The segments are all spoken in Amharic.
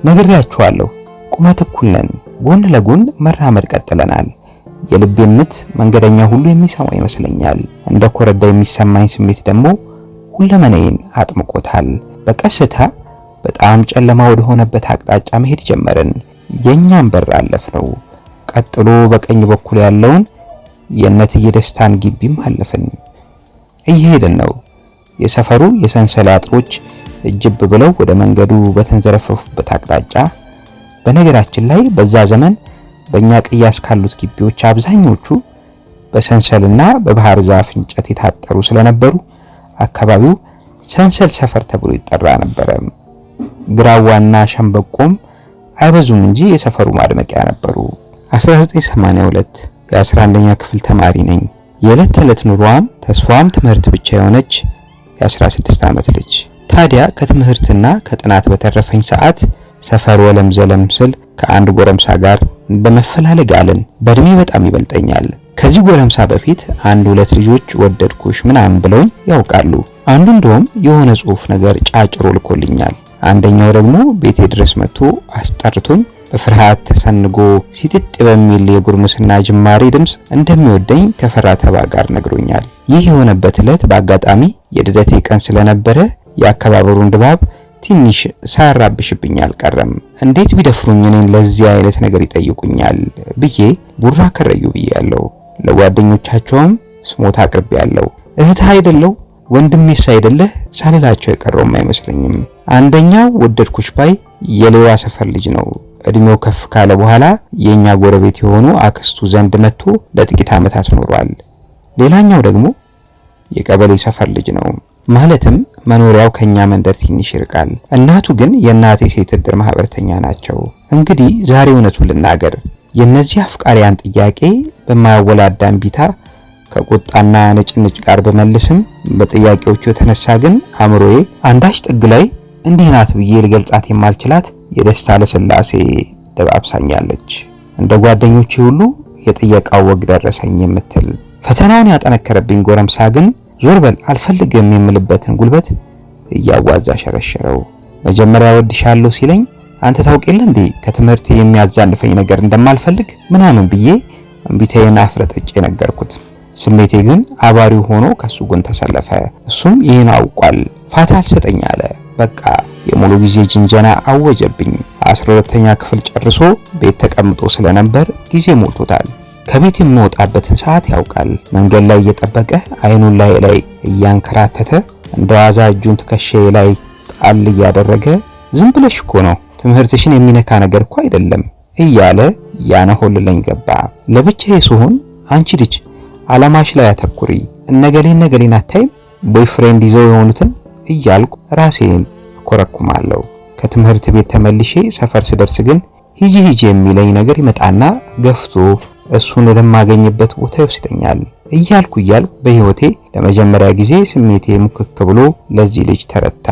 ነግሬያችኋለሁ። ቁመት እኩል ነን። ጎን ለጎን መራመድ ቀጥለናል። የልቤን ምት መንገደኛ ሁሉ የሚሰማ ይመስለኛል። እንደ ኮረዳ የሚሰማኝ ስሜት ደግሞ ሁለመናዬን አጥምቆታል። በቀስታ በጣም ጨለማ ወደ ሆነበት አቅጣጫ መሄድ ጀመርን። የኛን በር አለፍነው። ቀጥሎ በቀኝ በኩል ያለውን የእነትዬ ደስታን ግቢም አለፍን። እየሄድን ነው። የሰፈሩ የሰንሰለት አጥሮች እጅብ ብለው ወደ መንገዱ በተንዘረፈፉበት አቅጣጫ። በነገራችን ላይ በዛ ዘመን በእኛ ቅያስ ካሉት ግቢዎች አብዛኞቹ በሰንሰልና በባህር ዛፍ እንጨት የታጠሩ ስለነበሩ አካባቢው ሰንሰል ሰፈር ተብሎ ይጠራ ነበር። ግራዋና ሸምበቆም አይበዙም እንጂ የሰፈሩ ማድመቂያ ነበሩ። 1982 የ11ኛ ክፍል ተማሪ ነኝ። የዕለት ተዕለት ኑሮዋም ተስፋዋም ትምህርት ብቻ የሆነች የ16 ዓመት ልጅ። ታዲያ ከትምህርትና ከጥናት በተረፈኝ ሰዓት ሰፈር ወለም ዘለም ስል ከአንድ ጎረምሳ ጋር በመፈላለግ አለን። በእድሜ በጣም ይበልጠኛል። ከዚህ ጎረምሳ በፊት አንድ ሁለት ልጆች ወደድኩሽ ምናምን ብለውኝ ያውቃሉ። አንዱ እንደውም የሆነ ጽሑፍ ነገር ጫጭሮ ልኮልኛል። አንደኛው ደግሞ ቤቴ ድረስ መጥቶ አስጠርቶኝ በፍርሃት ተሰንጎ ሲጥጥ በሚል የጉርምስና ጅማሬ ድምጽ እንደሚወደኝ ከፈራ ተባ ጋር ነግሮኛል። ይህ የሆነበት ዕለት በአጋጣሚ የልደቴ ቀን ስለነበረ የአከባበሩን ድባብ ትንሽ ሳያራብሽብኝ አልቀረም። እንዴት ቢደፍሩኝ እኔን ለዚህ አይነት ነገር ይጠይቁኛል ብዬ ቡራ ከረዩ ብያለሁ። ለጓደኞቻቸውም ስሞታ አቅርቤያለሁ። እህት አይደለው ወንድሜስ አይደለህ ሳልላቸው የቀረውም አይመስለኝም። አንደኛው ወደድኩሽ ባይ የሌዋ ሰፈር ልጅ ነው። እድሜው ከፍ ካለ በኋላ የኛ ጎረቤት የሆኑ አክስቱ ዘንድ መጥቶ ለጥቂት ዓመታት ኖሯል። ሌላኛው ደግሞ የቀበሌ ሰፈር ልጅ ነው። ማለትም መኖሪያው ከኛ መንደር ትንሽ ይርቃል። እናቱ ግን የእናቴ ሴት እድር ማህበርተኛ ናቸው። እንግዲህ ዛሬ እውነቱን ልናገር፣ የነዚህ አፍቃሪያን ጥያቄ በማያወላዳ እምቢታ ከቁጣና ነጭንጭ ጋር በመልስም በጥያቄዎቹ የተነሳ ግን አእምሮዬ አንዳች ጥግ ላይ እንዲህ ናት ብዬ ልገልጻት የማልችላት የደስታ ለስላሴ ደባብሳኛለች። እንደ ጓደኞቼ ሁሉ የጥየቃው ወግ ደረሰኝ የምትል ፈተናውን ያጠነከረብኝ ጎረምሳ ግን ዞር በል አልፈልግም የምልበትን ጉልበት እያዋዛ ሸረሸረው። መጀመሪያ ወድሻለሁ ሲለኝ አንተ ታውቂለ እንዴ ከትምህርት የሚያዛንፈኝ ነገር እንደማልፈልግ ምናምን ብዬ እምቢታዬን አፍረጥጬ ነገርኩት። ስሜቴ ግን አባሪው ሆኖ ከሱ ጎን ተሰለፈ። እሱም ይህን አውቋል። ፋታ አልሰጠኝ አለ። በቃ የሙሉ ጊዜ ጅንጀና አወጀብኝ። 12ኛ ክፍል ጨርሶ ቤት ተቀምጦ ስለነበር ጊዜ ሞልቶታል። ከቤት የሚወጣበትን ሰዓት ያውቃል። መንገድ ላይ እየጠበቀ አይኑን ላይ እያንከራተተ እንደዋዛ እጁን ትከሻዬ ላይ ጣል እያደረገ ዝም ብለሽ እኮ ነው ትምህርትሽን የሚነካ ነገር እኮ አይደለም እያለ ያነሆልለኝ ገባ። ለብቻዬ ስሆን አንቺ ልጅ አላማሽ ላይ አተኩሪ፣ እነገሌን አታይም ቦይፍሬንድ ይዘው የሆኑትን እያልኩ ራሴን እኮረኩማለሁ። ከትምህርት ቤት ተመልሼ ሰፈር ስደርስ ግን ሂጂ የሚለኝ ነገር ይመጣና ገፍቶ እሱን ወደማገኝበት ቦታ ይወስደኛል። እያልኩ በህይወቴ ለመጀመሪያ ጊዜ ስሜቴ ሙክክ ብሎ ለዚህ ልጅ ተረታ።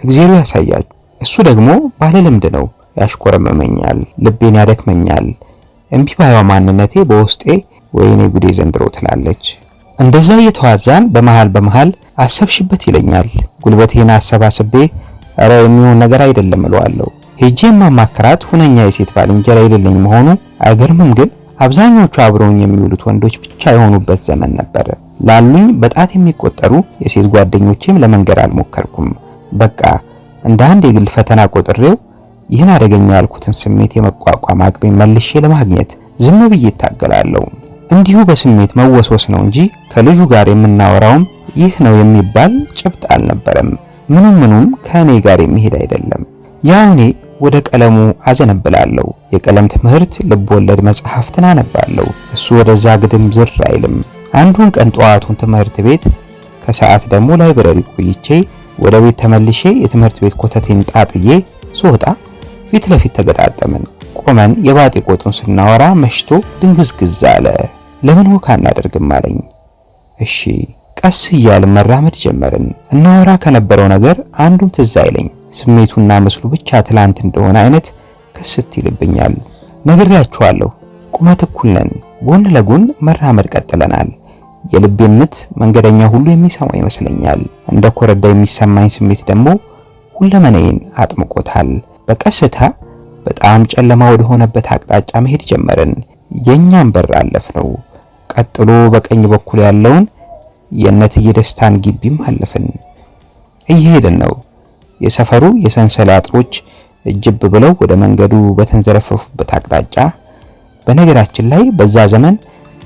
እግዚአብሔር ያሳያችሁ። እሱ ደግሞ ባለ ልምድ ነው። ያሽኮረመመኛል፣ ልቤን ያደክመኛል። እምቢ ባይዋ ማንነቴ በውስጤ ወይኔ ጉዴ ዘንድሮ ትላለች። እንደዛ እየተዋዛን በመሃል አሰብሽበት ይለኛል። ጉልበቴን አሰባስቤ ኧረ የሚሆን ነገር አይደለም እለዋለሁ። ሄጄም ማማከራት ሁነኛ የሴት ባልንጀራ የሌለኝ መሆኑ አይገርምም። ግን አብዛኞቹ አብረውኝ የሚውሉት ወንዶች ብቻ የሆኑበት ዘመን ነበር። ላሉኝ በጣት የሚቆጠሩ የሴት ጓደኞቼም ለመንገር አልሞከርኩም። በቃ እንደ አንድ የግል ፈተና ቆጥሬው ይህን አደገኛ ያልኩትን ስሜት የመቋቋም አቅሜን መልሼ ለማግኘት ዝም ብዬ እታገላለሁ። እንዲሁ በስሜት መወስወስ ነው እንጂ ከልጁ ጋር የምናወራውም ይህ ነው የሚባል ጭብጥ አልነበረም። ምኑም ከእኔ ጋር የሚሄድ አይደለም። ያው እኔ ወደ ቀለሙ አዘነብላለሁ። የቀለም ትምህርት ልብ ወለድ መጽሐፍትን አነባለሁ። እሱ ወደዛ ግድም ዝር አይልም። አንዱን ቀን ጠዋቱን ትምህርት ቤት ከሰዓት ደግሞ ላይብረሪ ቆይቼ ወደ ቤት ተመልሼ የትምህርት ቤት ኮተቴን ጣጥዬ ስወጣ ፊት ለፊት ተገጣጠምን። ቆመን የባጤ ቆጡን ስናወራ መሽቶ ድንግዝግዝ አለ። ለምን ወካ እናደርግም አለኝ። እሺ ቀስ እያልን መራመድ ጀመርን። እናወራ ከነበረው ነገር አንዱም ትዝ አይለኝ። ስሜቱና ምስሉ ብቻ ትላንት እንደሆነ አይነት ክስት ይልብኛል። ነግሬያችኋለሁ፣ ቁመት እኩል ነን። ጎን ለጎን መራመድ ቀጥለናል። የልቤን ምት መንገደኛ ሁሉ የሚሰማው ይመስለኛል። እንደ ኮረዳ የሚሰማኝ ስሜት ደግሞ ሁለመናዬን አጥምቆታል። በቀስታ በጣም ጨለማ ወደ ሆነበት አቅጣጫ መሄድ ጀመርን። የኛም በር አለፍነው። ቀጥሎ በቀኝ በኩል ያለውን የእነትዬ ደስታን ግቢም አለፍን። እየሄድን ነው። የሰፈሩ የሰንሰለት አጥሮች እጅብ ብለው ወደ መንገዱ በተንዘረፈፉበት አቅጣጫ። በነገራችን ላይ በዛ ዘመን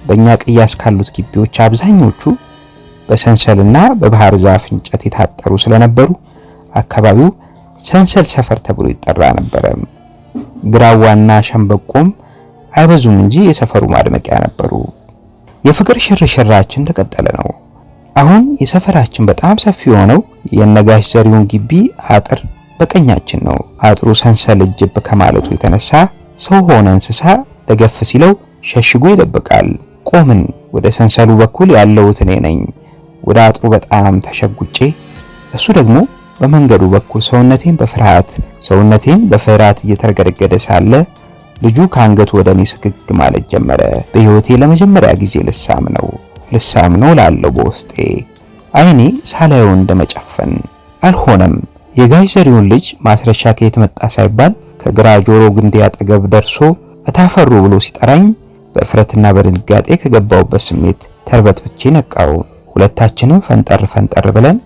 በእኛ ቅያስ ካሉት ግቢዎች አብዛኞቹ በሰንሰልና በባህር ዛፍ እንጨት የታጠሩ ስለነበሩ አካባቢው ሰንሰል ሰፈር ተብሎ ይጠራ ነበር። ግራዋና ሸምበቆም አይበዙም እንጂ የሰፈሩ ማድመቂያ ነበሩ። የፍቅር ሽርሽራችን እንደቀጠለ ነው። አሁን የሰፈራችን በጣም ሰፊ የሆነው የነጋሽ ዘሪሁን ግቢ አጥር በቀኛችን ነው። አጥሩ ሰንሰል እጅብ ከማለቱ የተነሳ ሰው ሆነ እንስሳ ደገፍ ሲለው ሸሽጎ ይደብቃል። ቆምን። ወደ ሰንሰሉ በኩል ያለሁት እኔ ነኝ። ወደ አጥሩ በጣም ተሸጉጬ፣ እሱ ደግሞ በመንገዱ በኩል ሰውነቴን በፍርሃት እየተርገደገደ ሳለ ልጁ ከአንገቱ ወደ እኔ ስግግ ማለት ጀመረ። በሕይወቴ ለመጀመሪያ ጊዜ ልሳም ነው ላለው በውስጤ አይኔ ሳላየው እንደመጨፈን አልሆነም። የጋሽ ዘሪሁን ልጅ ማስረሻ ከየት መጣ ሳይባል ከግራ ጆሮ ግንዴ አጠገብ ደርሶ እታፈሩ ብሎ ሲጠራኝ በእፍረትና በድንጋጤ ከገባውበት ስሜት ተርበትብቼ ነቃው። ሁለታችንም ፈንጠር ብለን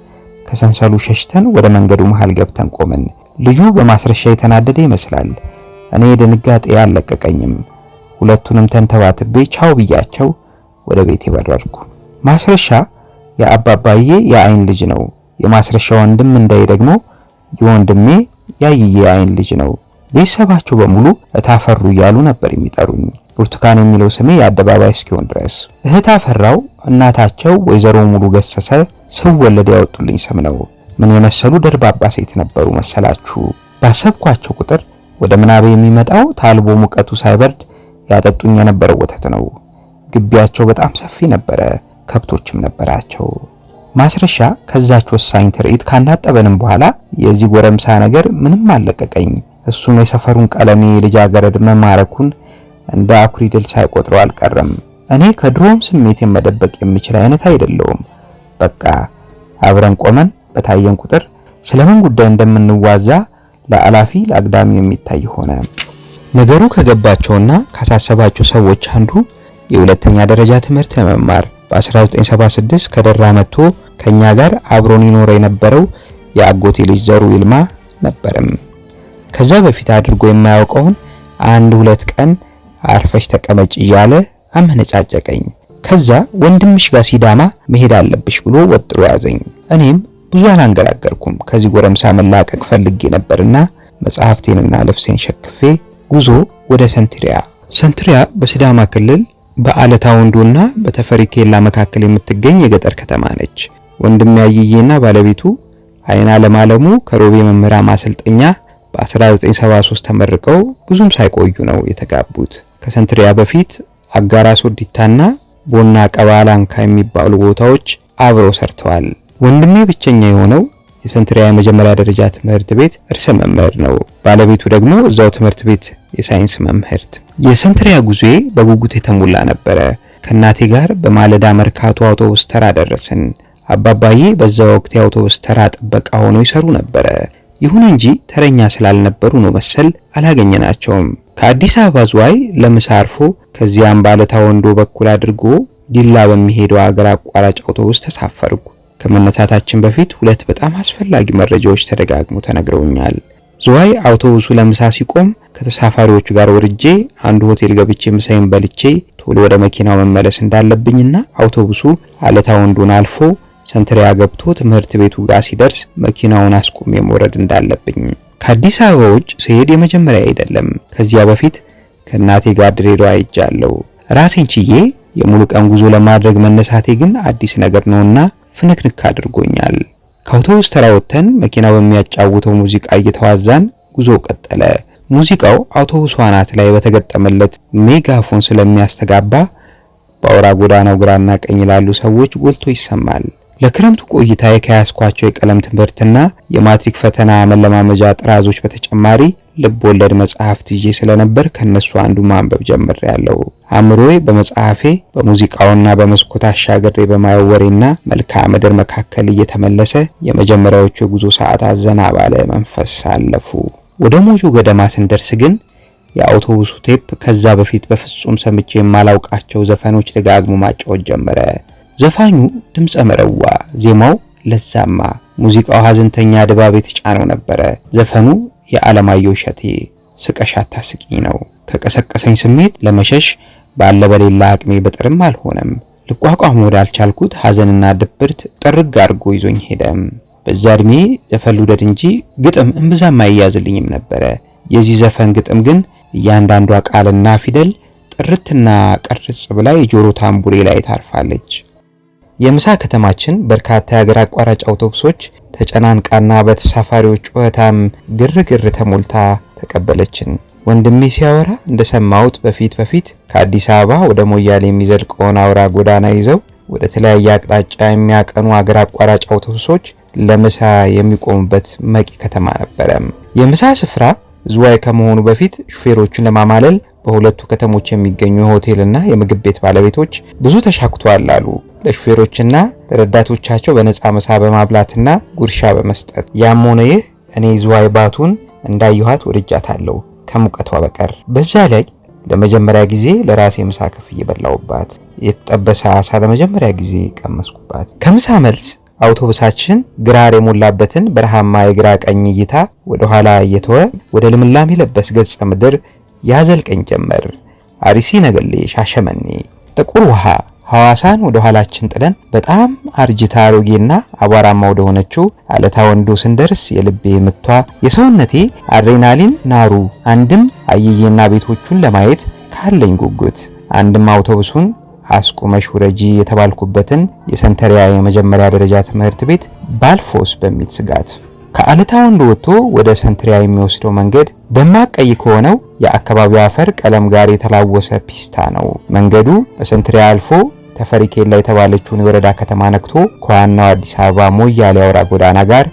ከሰንሰሉ ሸሽተን ወደ መንገዱ መሃል ገብተን ቆመን። ልጁ በማስረሻ የተናደደ ይመስላል። እኔ ድንጋጤ አልለቀቀኝም። ሁለቱንም ተንተባትቤ ቻው ብያቸው ወደ ቤት በረርኩ። ማስረሻ የአባባዬ የአይን ልጅ ነው። የማስረሻ ወንድም እንዳይ ደግሞ የወንድሜ ያይዬ የአይን ልጅ ነው። ቤተሰባቸው በሙሉ እታፈሩ እያሉ ነበር የሚጠሩኝ። ብርቱካን የሚለው ስሜ የአደባባይ እስኪሆን ድረስ። እህት አፈራው እናታቸው ወይዘሮ ሙሉ ገሰሰ ስወለድ ያወጡልኝ ስም ነው። ምን የመሰሉ ደርባባ ሴት ነበሩ መሰላችሁ። ባሰብኳቸው ቁጥር ወደ ምናቤ የሚመጣው ታልቦ ሙቀቱ ሳይበርድ ያጠጡኝ የነበረው ወተት ነው። ግቢያቸው በጣም ሰፊ ነበረ፣ ከብቶችም ነበራቸው። ማስረሻ ከዛች ወሳኝ ትርኢት ካናጠበንም በኋላ የዚህ ጎረምሳ ነገር ምንም አለቀቀኝ። እሱም የሰፈሩን ቀለሜ ልጃገረድ መማረኩን እንደ አኩሪ ድል ሳይቆጥረው አልቀረም። እኔ ከድሮም ስሜቴን መደበቅ የምችል አይነት አይደለሁም። በቃ አብረን ቆመን በታየን ቁጥር ስለምን ጉዳይ እንደምንዋዛ ለአላፊ ለአግዳሚ የሚታይ ሆነ። ነገሩ ከገባቸውና ካሳሰባቸው ሰዎች አንዱ የሁለተኛ ደረጃ ትምህርት ለመማር በ1976 ከደራ መጥቶ ከኛ ጋር አብሮን ይኖር የነበረው የአጎቴ ልጅ ዘሩ ይልማ ነበርም። ከዛ በፊት አድርጎ የማያውቀውን 1-2 ቀን አርፈሽ ተቀመጭ እያለ አመነጫጨቀኝ። ከዛ ወንድምሽ ጋር ሲዳማ መሄድ አለብሽ ብሎ ወጥሮ ያዘኝ። እኔም ብዙ አላንገራገርኩም። ከዚህ ጎረምሳ መላቀቅ ፈልጌ ነበርና መጽሐፍቴንና ልብሴን ሸክፌ ጉዞ ወደ ሰንትሪያ በሲዳማ ክልል በአለታ ወንዶና በተፈሪ ኬላ መካከል የምትገኝ የገጠር ከተማ ነች። ወንድም ያይዬና ባለቤቱ አይና ለማለሙ ከሮቤ መምህራ ማሰልጠኛ በ1973 ተመርቀው ብዙም ሳይቆዩ ነው የተጋቡት። ከሰንትሪያ በፊት አጋራስ ወዲታና ቦና ቀባላንካ የሚባሉ ቦታዎች አብረው ሰርተዋል። ወንድሜ ብቸኛ የሆነው የሰንትሪያ የመጀመሪያ ደረጃ ትምህርት ቤት እርሰ መምህር ነው። ባለቤቱ ደግሞ እዛው ትምህርት ቤት የሳይንስ መምህርት። የሰንትሪያ ጉዞዬ በጉጉት የተሞላ ነበረ። ከእናቴ ጋር በማለዳ መርካቶ አውቶቡስ ተራ ደረስን። አባባዬ በዛ ወቅት የአውቶቡስ ተራ ጥበቃ ሆነው ይሰሩ ነበረ። ይሁን እንጂ ተረኛ ስላልነበሩ ነው መሰል አላገኘናቸውም። ከአዲስ አበባ ዝዋይ ለምሳ አርፎ ከዚያም ባለታ ወንዶ በኩል አድርጎ ዲላ በሚሄደው አገር አቋራጭ አውቶቡስ ተሳፈርኩ። ከመነሳታችን በፊት 2 በጣም አስፈላጊ መረጃዎች ተደጋግሞ ተነግረውኛል። ዝዋይ አውቶቡሱ ለምሳ ሲቆም ከተሳፋሪዎቹ ጋር ወርጄ አንድ ሆቴል ገብቼ ምሳዬን በልቼ ቶሎ ወደ መኪናው መመለስ እንዳለብኝና አውቶቡሱ አለታ ወንዶን አልፎ ሰንትሪያ ገብቶ ትምህርት ቤቱ ጋር ሲደርስ መኪናውን አስቆሜ መውረድ እንዳለብኝ። ከአዲስ አበባ ውጭ ስሄድ የመጀመሪያ አይደለም። ከዚያ በፊት ከእናቴ ጋር ድሬዳዋ ሄጃለሁ። ራሴን ችዬ የሙሉ ቀን ጉዞ ለማድረግ መነሳቴ ግን አዲስ ነገር ነውና ፍንክንክ አድርጎኛል። ከአውቶቡስ ተራ ወጥተን መኪናው በሚያጫውተው ሙዚቃ እየተዋዛን ጉዞ ቀጠለ። ሙዚቃው አውቶቡሱ አናት ላይ በተገጠመለት ሜጋፎን ስለሚያስተጋባ በአውራ ጎዳናው ግራና ቀኝ ላሉ ሰዎች ጎልቶ ይሰማል። ለክረምቱ ቆይታዬ ከያዝኳቸው የቀለም ትምህርትና የማትሪክ ፈተና መለማመጃ ጥራዞች በተጨማሪ ልብ ወለድ መጽሐፍት ይዤ ስለነበር ከነሱ አንዱ ማንበብ ጀምሬያለሁ። አእምሮዬ በመጽሐፌ በሙዚቃውና በመስኮት አሻግሬ በማየው ወሬና መልክዓ ምድር መካከል እየተመለሰ የመጀመሪያዎቹ የጉዞ ሰዓታት ዘና ባለ መንፈስ አለፉ። ወደ ሞጆ ገደማ ስንደርስ ግን የአውቶቡሱ ቴፕ ከዛ በፊት በፍጹም ሰምቼ የማላውቃቸው ዘፈኖች ደጋግሞ ማጫወት ጀመረ። ዘፋኙ ድምጸ መረዋ፣ ዜማው ለዛማ፣ ሙዚቃው ሀዘንተኛ ድባብ የተጫነው ነበረ። ዘፈኑ የዓለማየሁ እሸቴ ስቀሽ አታስቂኝ ነው። ከቀሰቀሰኝ ስሜት ለመሸሽ ባለ በሌላ አቅሜ በጥርም አልሆነም። ልቋቋም ወዳልቻልኩት ሀዘንና ድብርት ጥርግ አድርጎ ይዞኝ ሄደ። በዛ እድሜ ዘፈን ልውደድ እንጂ ግጥም እምብዛም አይያዝልኝም ነበረ። የዚህ ዘፈን ግጥም ግን እያንዳንዷ ቃልና ፊደል ጥርትና ቅርጽ ብላ የጆሮ ታምቡሬ ላይ ታርፋለች። የምሳ ከተማችን በርካታ የሀገር አቋራጭ አውቶቡሶች ተጨናንቃና በተሳፋሪዎች ጩኸታም ግርግር ተሞልታ ተቀበለችን። ወንድሜ ሲያወራ እንደሰማሁት በፊት ከአዲስ አበባ ወደ ሞያሌ የሚዘልቀውን አውራ ጎዳና ይዘው ወደ ተለያየ አቅጣጫ የሚያቀኑ ሀገር አቋራጭ አውቶቡሶች ለምሳ የሚቆሙበት መቂ ከተማ ነበረ። የምሳ ስፍራ ዝዋይ ከመሆኑ በፊት ሹፌሮቹን ለማማለል በሁለቱ ከተሞች የሚገኙ የሆቴልና የምግብ ቤት ባለቤቶች ብዙ ተሻክቷል አሉ። ለሹፌሮችና ለረዳቶቻቸው በነፃ ምሳ በማብላትና ጉርሻ በመስጠት። ያም ሆነ ይህ እኔ ዝዋይ ባቱን እንዳየኋት ወድጃታለሁ ከሙቀቷ በቀር። በዛ ላይ ለመጀመሪያ ጊዜ ለራሴ ምሳ ከፍዬ በላውባት። የተጠበሰ አሳ ለመጀመሪያ ጊዜ ቀመስኩባት። ከምሳ መልስ አውቶቡሳችን ግራር የሞላበትን በረሃማ የግራ ቀኝ እይታ ወደ ኋላ እየተወ ወደ ልምላሜ ለበስ ገጸ ምድር ያዘልቀኝ ጀመር። አርሲ ነገሌ፣ ሻሸመኔ፣ ጥቁር ውሃ፣ ሐዋሳን ወደ ኋላችን ጥለን በጣም አርጅታ አሮጌና አቧራማ ወደ ሆነችው አለታ ወንዶ ስንደርስ የልቤ ምቷ የሰውነቴ አድሬናሊን ናሩ። አንድም አየየና ቤቶቹን ለማየት ካለኝ ጉጉት፣ አንድም አውቶቡሱን አስቁመሽ ውረጂ የተባልኩበትን የሰንተሪያ የመጀመሪያ ደረጃ ትምህርት ቤት ባልፎስ በሚል ስጋት። ከአለታ ወንዶ ወጥቶ ወደ ሰንተሪያ የሚወስደው መንገድ ደማቅ ቀይ ከሆነው የአካባቢው አፈር ቀለም ጋር የተላወሰ ፒስታ ነው። መንገዱ በሰንተሪያ አልፎ ተፈሪኬላ የተባለችውን የወረዳ ከተማ ነክቶ ከዋናው አዲስ አበባ ሞያሌ አውራ ጎዳና ጋር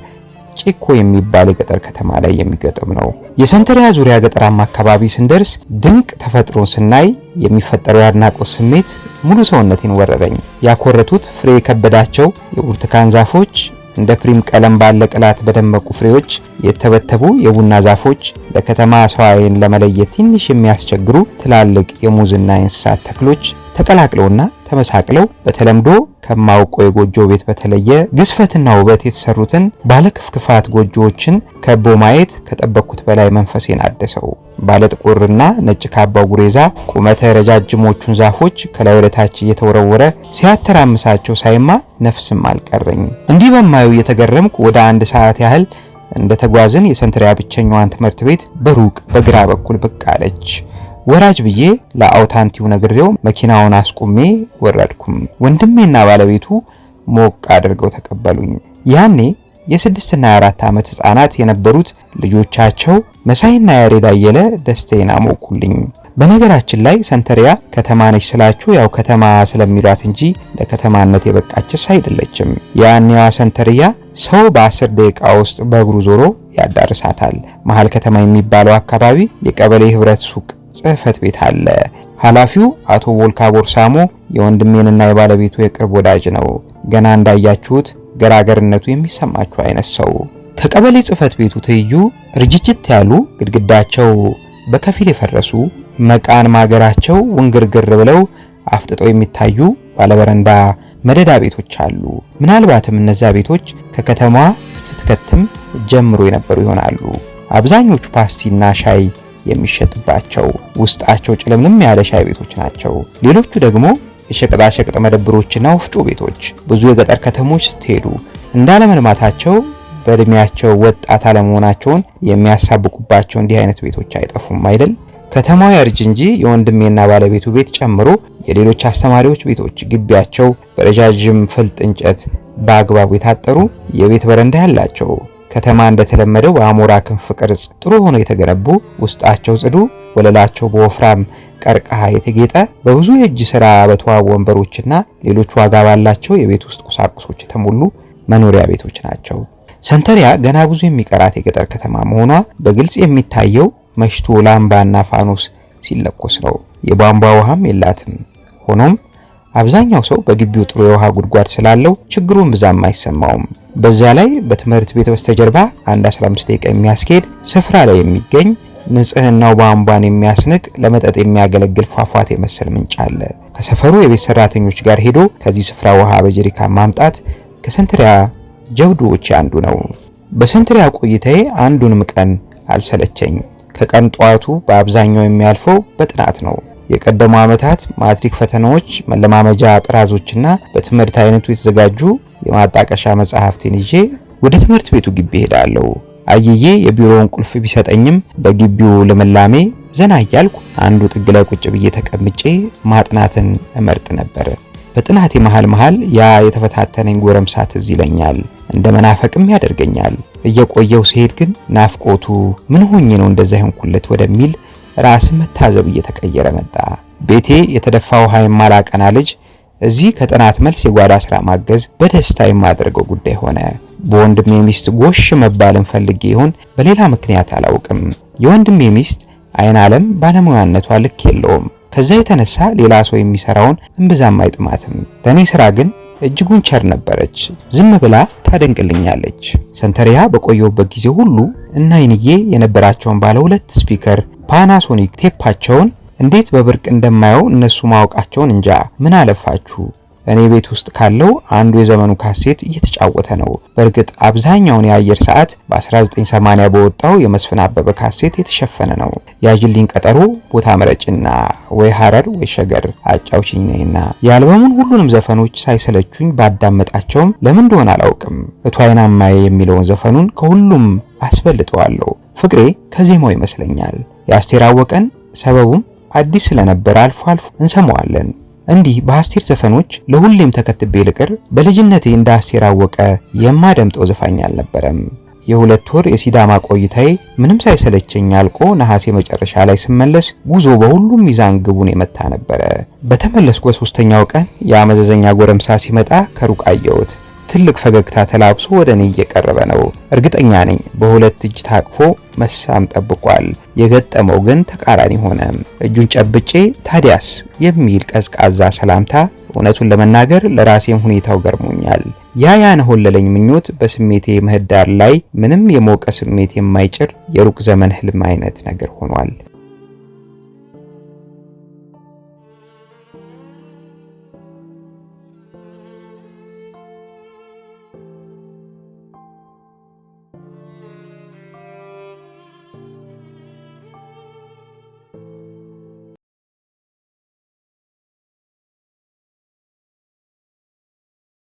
ጭኮ የሚባል የገጠር ከተማ ላይ የሚገጥም ነው። የሰንተሪያ ዙሪያ ገጠራማ አካባቢ ስንደርስ ድንቅ ተፈጥሮን ስናይ የሚፈጠረው የአድናቆት ስሜት ሙሉ ሰውነቴን ወረረኝ። ያኮረቱት ፍሬ የከበዳቸው የብርቱካን ዛፎች፣ እንደ ፕሪም ቀለም ባለ ቅላት በደመቁ ፍሬዎች የተበተቡ የቡና ዛፎች፣ ለከተማ ሰው ዓይን ለመለየት ትንሽ የሚያስቸግሩ ትላልቅ የሙዝና የእንስሳት ተክሎች ተቀላቅለውና ተመሳቅለው በተለምዶ ከማውቀው የጎጆ ቤት በተለየ ግዝፈትና ውበት የተሰሩትን ባለክፍክፋት ጎጆዎችን ከቦ ማየት ከጠበቅኩት በላይ መንፈሴን አደሰው። ባለጥቁርና ነጭ ካባው ጉሬዛ ቁመተ ረጃጅሞቹን ዛፎች ከላይ ወደ ታች እየተወረወረ ሲያተራምሳቸው ሳይማ ነፍስም አልቀረኝ። እንዲህ በማየው እየተገረምኩ ወደ 1 ሰዓት ያህል እንደተጓዝን የሰንተሪያ ብቸኛዋን ትምህርት ቤት በሩቅ በግራ በኩል ብቅ አለች። ወራጅ ብዬ ለአውታንቲው ነግሬው መኪናውን አስቁሜ ወረድኩም። ወንድሜና ባለቤቱ ሞቅ አድርገው ተቀበሉኝ። ያኔ የ6 እና 4 ዓመት ህፃናት የነበሩት ልጆቻቸው መሳይና ያሬድ አየለ ደስታዬን አሞቁልኝ። በነገራችን ላይ ሰንተሪያ ከተማ ነች ስላችሁ ያው ከተማ ስለሚሏት እንጂ ለከተማነት የበቃችስ አይደለችም። ያኔዋ ሰንተሪያ ሰው በ10 ደቂቃ ውስጥ በእግሩ ዞሮ ያዳርሳታል። መሃል ከተማ የሚባለው አካባቢ የቀበሌ ህብረት ሱቅ ጽህፈት ቤት አለ። ኃላፊው አቶ ወልካ ቦርሳሞ የወንድሜንና የባለቤቱ የቅርብ ወዳጅ ነው። ገና እንዳያችሁት ገራገርነቱ የሚሰማችሁ አይነት ሰው። ከቀበሌ ጽህፈት ቤቱ ትይዩ ርጅጅት ያሉ ግድግዳቸው በከፊል የፈረሱ መቃን ማገራቸው ውንግርግር ብለው አፍጥጠው የሚታዩ ባለበረንዳ መደዳ ቤቶች አሉ። ምናልባትም እነዚያ ቤቶች ከከተማዋ ስትከትም ጀምሮ የነበሩ ይሆናሉ። አብዛኞቹ ፓስቲና ሻይ የሚሸጥባቸው ውስጣቸው ጭልምልም ያለ ሻይ ቤቶች ናቸው። ሌሎቹ ደግሞ የሸቀጣሸቀጥ መደብሮችና ወፍጮ ቤቶች። ብዙ የገጠር ከተሞች ስትሄዱ እንዳለመልማታቸው በእድሜያቸው ወጣት አለመሆናቸውን የሚያሳብቁባቸው እንዲህ አይነት ቤቶች አይጠፉም አይደል? ከተማው ያርጅ እንጂ የወንድሜና ባለቤቱ ቤት ጨምሮ የሌሎች አስተማሪዎች ቤቶች ግቢያቸው በረጃጅም ፍልጥ እንጨት በአግባቡ የታጠሩ የቤት በረንዳ ያላቸው፣ ከተማ እንደተለመደው በአሞራ ክንፍ ቅርጽ ጥሩ ሆነው የተገነቡ፣ ውስጣቸው ጽዱ፣ ወለላቸው በወፍራም ቀርከሃ የተጌጠ፣ በብዙ የእጅ ስራ በተዋቡ ወንበሮችና ሌሎች ዋጋ ባላቸው የቤት ውስጥ ቁሳቁሶች የተሞሉ መኖሪያ ቤቶች ናቸው። ሰንተሪያ ገና ብዙ የሚቀራት የገጠር ከተማ መሆኗ በግልጽ የሚታየው መሽቶ ላምባና ፋኖስ ሲለኮስ ነው። የቧንቧ ውሃም የላትም። ሆኖም አብዛኛው ሰው በግቢው ጥሩ የውሃ ጉድጓድ ስላለው ችግሩን ብዛም አይሰማውም። በዛ ላይ በትምህርት ቤት በስተጀርባ አንድ 15 ደቂቃ የሚያስኬድ ስፍራ ላይ የሚገኝ ንጽህናው ቧንቧን የሚያስንቅ ለመጠጥ የሚያገለግል ፏፏቴ መሰል ምንጭ አለ። ከሰፈሩ የቤት ሰራተኞች ጋር ሄዶ ከዚህ ስፍራ ውሃ በጀሪካን ማምጣት ከሰንትሪያ ጀብዶዎች አንዱ ነው። በሰንትሪያ ቆይታዬ አንዱንም ቀን አልሰለቸኝ። ከቀን ጧቱ በአብዛኛው የሚያልፈው በጥናት ነው። የቀደሙ ዓመታት ማትሪክ ፈተናዎች መለማመጃ ጥራዞችና በትምህርት አይነቱ የተዘጋጁ የማጣቀሻ መጽሐፍትን ይዤ ወደ ትምህርት ቤቱ ግቢ ሄዳለሁ። አየዬ የቢሮውን ቁልፍ ቢሰጠኝም በግቢው ልምላሜ ዘና እያልኩ አንዱ ጥግ ላይ ቁጭ ብዬ ተቀምጬ ማጥናትን እመርጥ ነበር። በጥናቴ መሃል ያ የተፈታተነኝ ጎረምሳ ትዝ ይለኛል፣ እንደ መናፈቅም ያደርገኛል። እየቆየው ሲሄድ ግን ናፍቆቱ ምን ሆኜ ነው እንደዛ ይሆንኩለት ወደሚል ራስን መታዘብ እየተቀየረ መጣ። ቤቴ የተደፋ ውሃ የማላቀና ልጅ እዚህ ከጥናት መልስ የጓዳ ስራ ማገዝ በደስታ የማደርገው ጉዳይ ሆነ። በወንድሜ ሚስት ጎሽ መባልን ፈልጌ ይሆን በሌላ ምክንያት አላውቅም። የወንድሜ ሚስት አይን ዓለም ባለሙያነቷ ልክ የለውም። ከዛ የተነሳ ሌላ ሰው የሚሰራውን እምብዛም አይጥማትም። ለኔ ስራ ግን እጅጉን ቸር ነበረች። ዝም ብላ ታደንቅልኛለች። ሰንተሪያ በቆየሁበት ጊዜ ሁሉ እና አይንዬ የነበራቸውን ባለ 2 ስፒከር ፓናሶኒክ ቴፓቸውን እንዴት በብርቅ እንደማየው እነሱ ማወቃቸውን እንጃ። ምን አለፋችሁ እኔ ቤት ውስጥ ካለው አንዱ የዘመኑ ካሴት እየተጫወተ ነው። በእርግጥ አብዛኛውን የአየር ሰዓት በ1980 በወጣው የመስፍን አበበ ካሴት የተሸፈነ ነው። ያጅልኝ ቀጠሮ፣ ቦታ መረጭና ወይ ሐረር ወይ ሸገር አጫውችኝ ነይና የአልበሙን ሁሉንም ዘፈኖች ሳይሰለቹኝ ባዳመጣቸውም ለምን እንደሆነ አላውቅም እቷይናማዬ የሚለውን ዘፈኑን ከሁሉም አስበልጠዋለሁ። ፍቅሬ ከዜማው ይመስለኛል። የአስቴር አወቀን ሰበቡም አዲስ ስለነበር አልፎ አልፎ እንሰማዋለን። እንዲህ በአስቴር ዘፈኖች ለሁሌም ተከትቤ ልቅር በልጅነቴ እንደ አስቴር አወቀ የማደምጠው ዘፋኝ አልነበረም። የ2 ወር የሲዳማ ቆይታዬ ምንም ሳይሰለቸኝ አልቆ ነሐሴ መጨረሻ ላይ ስመለስ ጉዞ በሁሉም ሚዛን ግቡን የመታ ነበረ። በተመለስኩ በ3ኛው ቀን የአመዘዘኛ ጎረምሳ ሲመጣ ከሩቅ አየሁት። ትልቅ ፈገግታ ተላብሶ ወደ እኔ እየቀረበ ነው። እርግጠኛ ነኝ በ2 እጅ ታቅፎ መሳም ጠብቋል። የገጠመው ግን ተቃራኒ ሆነ። እጁን ጨብጬ ታዲያስ የሚል ቀዝቃዛ ሰላምታ። እውነቱን ለመናገር ለራሴም ሁኔታው ገርሞኛል። ያ ያነሆለለኝ ምኞት በስሜቴ ምህዳር ላይ ምንም የሞቀ ስሜት የማይጭር የሩቅ ዘመን ህልም አይነት ነገር ሆኗል።